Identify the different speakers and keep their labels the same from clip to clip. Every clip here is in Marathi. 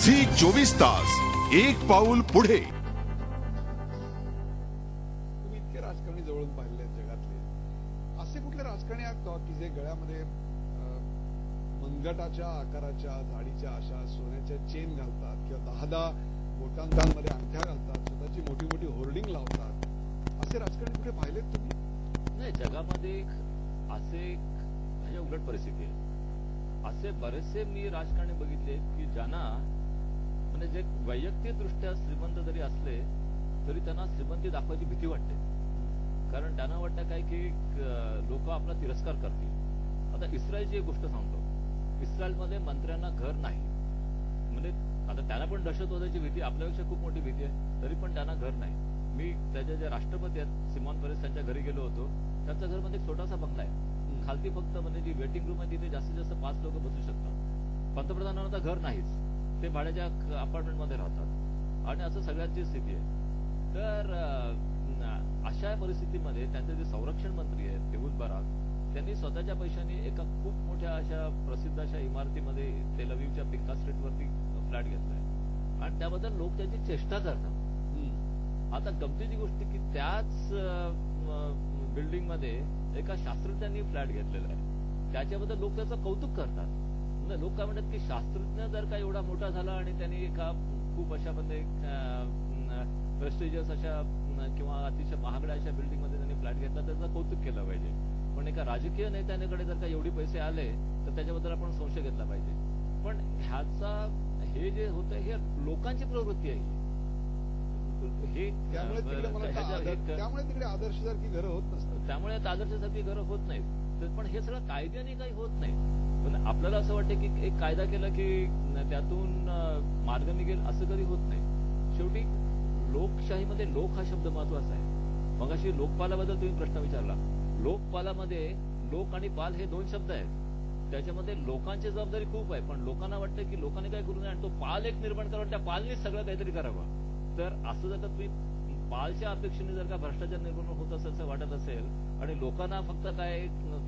Speaker 1: झी24 तास एक पाऊल पुढे।
Speaker 2: तुम्ही इतके राजकारणी जवळून पाहिले जगातले, असे कुठले राजकारणी आहेत का की जे गळ्यामध्ये मनगटाच्या आकाराच्या जाडीच्या अशा सोन्याच्या चेन घालतात किंवा 10-10 बोटांमध्ये अंगठ्या घालतात, स्वतःची मोठी मोठी होर्डिंग लावतात, असे राजकारणी कुठे पाहिलेत तुम्ही?
Speaker 3: नाही, जगामध्ये असे म्हणजे उलट परिस्थिती आहे. असे बरेचसे मी राजकारणी बघितले की ज्यांना म्हणजे जे वैयक्तिकदृष्ट्या श्रीमंत जरी असले तरी त्यांना श्रीमंती दाखवायची भीती वाटते. कारण त्यांना वाटतं काय की लोक आपला तिरस्कार करतील. आता इस्रायलची एक गोष्ट सांगतो. इस्रायलमध्ये मंत्र्यांना घर नाही. म्हणजे आता त्यांना पण दहशतवादाची भीती आपल्यापेक्षा खूप मोठी भीती आहे, तरी पण त्यांना घर नाही. मी त्याचे जे राष्ट्रपती आहेत सिमॉन पेरेस त्यांच्या घरी गेलो होतो. त्यांच्या घरमध्ये एक छोटासा बंगला आहे. खालती फक्त म्हणजे जी वेटिंग रूम आहे तिथे जास्तीत जास्त 5 लोक बसू शकतात. पंतप्रधानांना तर घर नाहीच, ते भाड्याच्या अपार्टमेंटमध्ये राहतात आणि असं सगळ्यांची स्थिती आहे. तर अशा परिस्थितीमध्ये त्यांचे जे संरक्षण मंत्री आहेत एहूद बाराक, त्यांनी स्वतःच्या पैशांनी एका खूप मोठ्या अशा प्रसिद्ध अशा इमारतीमध्ये तेल अवीवच्या पिंका स्ट्रीटवरती फ्लॅट घेतलाय आणि त्याबद्दल लोक त्याची चेष्टा करतात. आता गमतीची गोष्ट की त्याच बिल्डिंगमध्ये एका शास्त्रज्ञांनी फ्लॅट घेतलेला आहे. त्याच्याबद्दल लोक त्याचं कौतुक करतात. म्हणजे लोक काय म्हणतात की शास्त्रज्ञ जर का एवढा मोठा झाला आणि त्यांनी एका खूप अशा म्हणजे प्रेस्टिजियस अशा किंवा अतिशय महागड्या अशा बिल्डिंगमध्ये त्यांनी फ्लॅट घेतला, त्याचं कौतुक केलं पाहिजे. पण एका राजकीय नेत्याकडे जर का एवढे पैसे आले तर त्याच्याबद्दल आपण संशय घेतला पाहिजे. पण ह्याचा हे जे होतं हे लोकांची प्रवृत्ती आहे.
Speaker 2: त्यामुळे तिकडे आदर्शसारखी घरं होत नसतात.
Speaker 3: त्यामुळे आदर्शसारखी घरं होत नाहीत. पण हे सगळं कायद्याने काही होत नाही. पण आपल्याला असं वाटतं की एक कायदा केला की त्यातून मार्ग निघेल, असं कधी होत नाही. शेवटी लोकशाहीमध्ये लोक हा शब्द महत्वाचा आहे. मगाशी लोकपालाबद्दल तुम्ही प्रश्न विचारला. लोकपालामध्ये लोक आणि पाल हे 2 शब्द आहेत. त्याच्यामध्ये लोकांची जबाबदारी खूप आहे, पण लोकांना वाटतं की लोकांनी काय करू नये आणि तो पाल एक निर्माण करावा, त्या पालनीच सगळं काहीतरी करावं. तर असं जर का तुम्ही पालच्या अपेक्षेने जर का भ्रष्टाचार निर्माण होत असेल असं वाटत असेल आणि लोकांना फक्त काय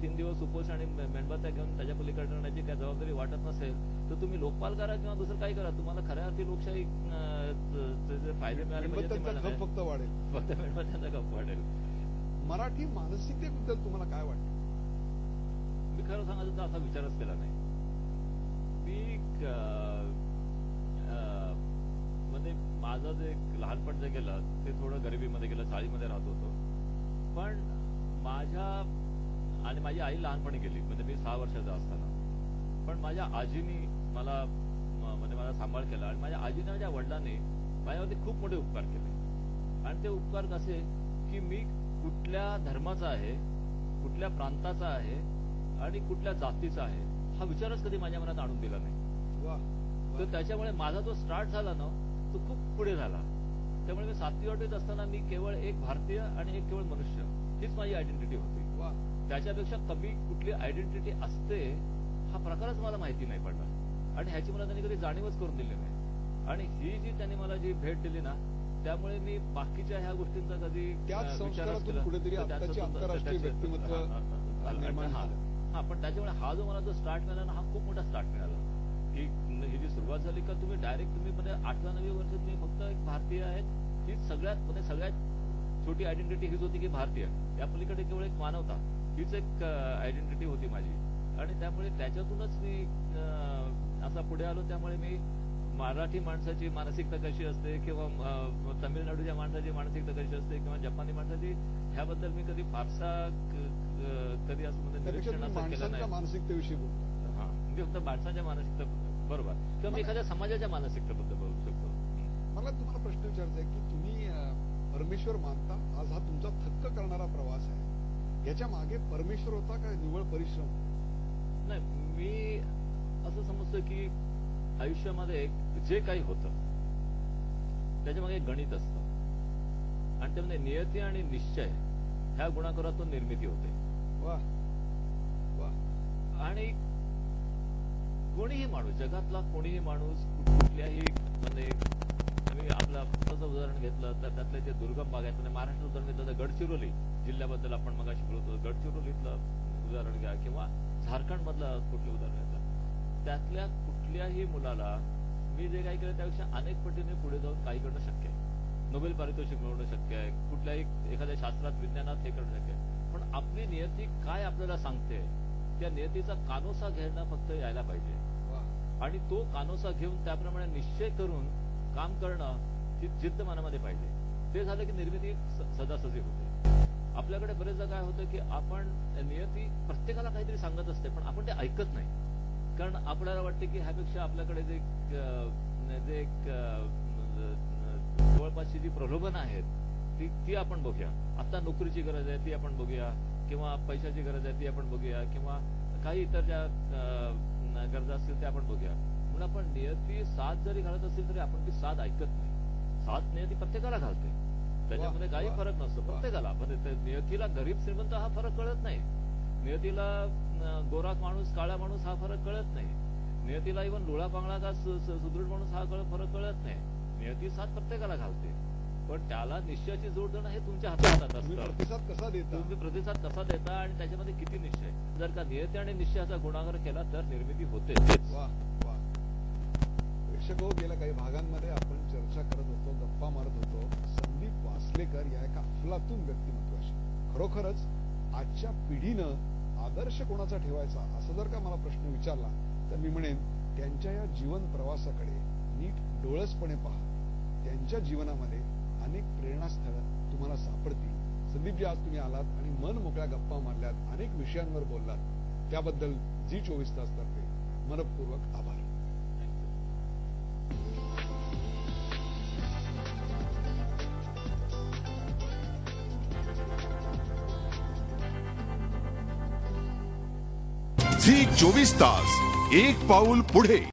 Speaker 3: 3 दिवस उपोषण आणि मेणबत्त्या घेऊन त्याच्या पलीकडे करण्याची काय जबाबदारी वाटत नसेल तर तुम्ही लोकपाल करा किंवा दुसरं काय करा. तुम्हाला खऱ्या अर्थी लोकशाही फायदे मिळाले पाहिजे.
Speaker 2: फक्त वाढेल,
Speaker 3: फक्त मेणबत्त्यांचा गप वाढेल.
Speaker 2: मराठी मानसिकतेबद्दल तुम्हाला काय वाटतं?
Speaker 3: मी खरं सांगायचं तर असा विचारच केला नाही. मी म्हणजे माझं जे लहानपण जे गेलं ते थोडं गरिबीमध्ये गेलं, चाळीमध्ये राहत होतो. पण माझी आई लहानपणी गेली, म्हणजे मी 6 वर्षाचा असताना. पण माझ्या आजीनी मला म्हणजे माझा सांभाळ केला आणि माझ्या आजीने माझ्या वडिलांनी माझ्यावरती खूप मोठे उपकार केले. आणि ते उपकार कसे की मी कुठल्या धर्माचा आहे, कुठल्या प्रांताचा आहे आणि कुठल्या जातीचा आहे हा विचारच कधी माझ्या मनात आणून दिला नाही. तर त्याच्यामुळे माझा जो स्टार्ट झाला ना तो खूप पुढे झाला. त्यामुळे मी 7वी-8वीत असताना मी केवळ एक भारतीय आणि एक केवळ मनुष्य हीच माझी आयडेंटिटी होती. त्याच्यापेक्षा कमी कुठली आयडेंटिटी असते हा प्रकारच मला माहिती नाही पडला आणि ह्याची मला त्यांनी कधी जाणीवच करून दिली नाही. आणि ही जी त्यांनी मला जी भेट दिली ना त्यामुळे मी बाकीच्या ह्या गोष्टींचा कधी
Speaker 2: कुठेतरी आंतरराष्ट्रीय व्यक्तिमत्व
Speaker 3: हा. पण त्याच्यामुळे हा जो मला जो स्टार्ट मिळाला ना हा खूप मोठा स्टार्ट मिळाला की ही जी सुरुवात झाली का तुम्ही डायरेक्ट तुम्ही म्हणजे 8व्या-9व्या वर्षात तुम्ही फक्त एक भारतीय आहेत. हीच सगळ्यात छोटी आयडेंटिटी हीच होती की भारतीय. या पलीकडे केवळ एक मानवता हीच एक आयडेंटिटी होती माझी. आणि त्यामुळे त्याच्यातूनच मी असा पुढे आलो. त्यामुळे मी मराठी माणसाची मानसिकता कशी असते किंवा तमिळनाडूच्या माणसाची मानसिकता कशी असते किंवा जपानी माणसाची ह्याबद्दल मी कधी फारसा कधी असं म्हणजे निरीक्षण असं केलं नाही.
Speaker 2: मानसिकतेविषयी
Speaker 3: हा म्हणजे फक्त माणसाच्या मानसिकता बरोबर किंवा मी एखाद्या समाजाच्या मानसिकतेबद्दल बोलू शकतो.
Speaker 2: मला तुम्हाला प्रश्न विचारायचा आहे की तुम्ही परमेश्वर मानता. आज हा तुमचा थक्क करणारा प्रवास आहे. याच्या मागे परमेश्वर होता का निव्वळ परिश्रम?
Speaker 3: नाही, मी असं समजतो की आयुष्यामध्ये जे काही होतं त्याच्यामागे गणित असतं आणि त्यामध्ये नियती आणि निश्चय ह्या गुणाकारातून निर्मिती होते.
Speaker 2: वाह वाह.
Speaker 3: आणि कोणीही माणूस जगातला कोणीही माणूस कुठल्याही म्हणजे मी आपलं पुस्तकाचं उदाहरण घेतलं तर त्यातले जे दुर्गम भाग आहेत म्हणजे महाराष्ट्र उदाहरण घेतलं तर गडचिरोली जिल्ह्याबद्दल आपण मगाशी बोलतो. गडचिरोलीतलं उदाहरण घ्या किंवा झारखंड मधलं कुठलं उदाहरण घेतलं त्यातल्या कुठल्याही मुलाला मी जे काही केलं त्यापेक्षा अनेक पटीने पुढे जाऊन काही करणं शक्य आहे. नोबेल पारितोषिक मिळवणं शक्य आहे, कुठल्याही एखाद्या शास्त्रात विज्ञानात हे करणं शक्य आहे. पण आपली नियती काय आपल्याला सांगते त्या नियतीचा कानोसा घेणं फक्त यायला पाहिजे. आणि तो कानोसा घेऊन त्याप्रमाणे निश्चय करून काम करणं ही जिद्द मनामध्ये पाहिजे. ते झालं की निर्मिती सजासजी होते. आपल्याकडे बरेचदा काय होतं की आपण नियती प्रत्येकाला काहीतरी सांगत असते पण आपण ते ऐकत नाही. कारण आपल्याला वाटते की ह्यापेक्षा आपल्याकडे जे जवळपासची जी प्रलोभन आहेत ती आपण बघूया. आता नोकरीची गरज आहे ती आपण बघूया, किंवा पैशाची गरज आहे ती आपण बघूया, किंवा काही इतर ज्या गरजा असतील त्या आपण बघूया. म्हणून आपण नियती साथ जरी घालत असेल तरी आपण ती साथ ऐकत नाही. साथ नियती प्रत्येकाला घालते, त्याच्यामध्ये काही फरक नसतो प्रत्येकाला. म्हणजे नियतीला गरीब श्रीमंत हा फरक कळत नाही, नियतीला गोरा माणूस काळा माणूस हा फरक कळत नाही, नियतीला इव्हन लोळा पांगळा का सुदृढ माणूस हा फरक कळत नाही. नियती साथ प्रत्येकाला घालते, पण त्याला निश्चयाची जोड देणं हे तुमच्या हातात असतं.
Speaker 2: प्रतिसाद कसा देता,
Speaker 3: तुम्ही प्रतिसाद कसा देता आणि त्याच्यामध्ये किती निश्चय. जर का नियती आणि निश्चयाचा गुणाकार केला तर निर्मिती होते.
Speaker 2: वा वा. प्रेक्षक हो, गेल्या काही भागांमध्ये आपण चर्चा करत होतो, गप्पा मारत होतो संदीप वासलेकर या एका अफलातून व्यक्तिमत्वाशी. खरोखरच आजच्या पिढीनं आदर्श कोणाचा ठेवायचा असं जर का मला प्रश्न विचारला तर मी म्हणेन त्यांच्या या जीवन प्रवासाकडे नीट डोळसपणे पहा. त्यांच्या जीवनामध्ये अनेक प्रेरणास्थळं तुम्हाला सापडतील. संदीपजी, आज तुम्ही आलात आणि मन मोकळ्या गप्पा मारल्यात, अनेक विषयांवर बोललात, त्याबद्दल झी24 तास तर्फे मनपूर्वक आभार.
Speaker 1: झी 24 तास, एक पाऊल पुढे.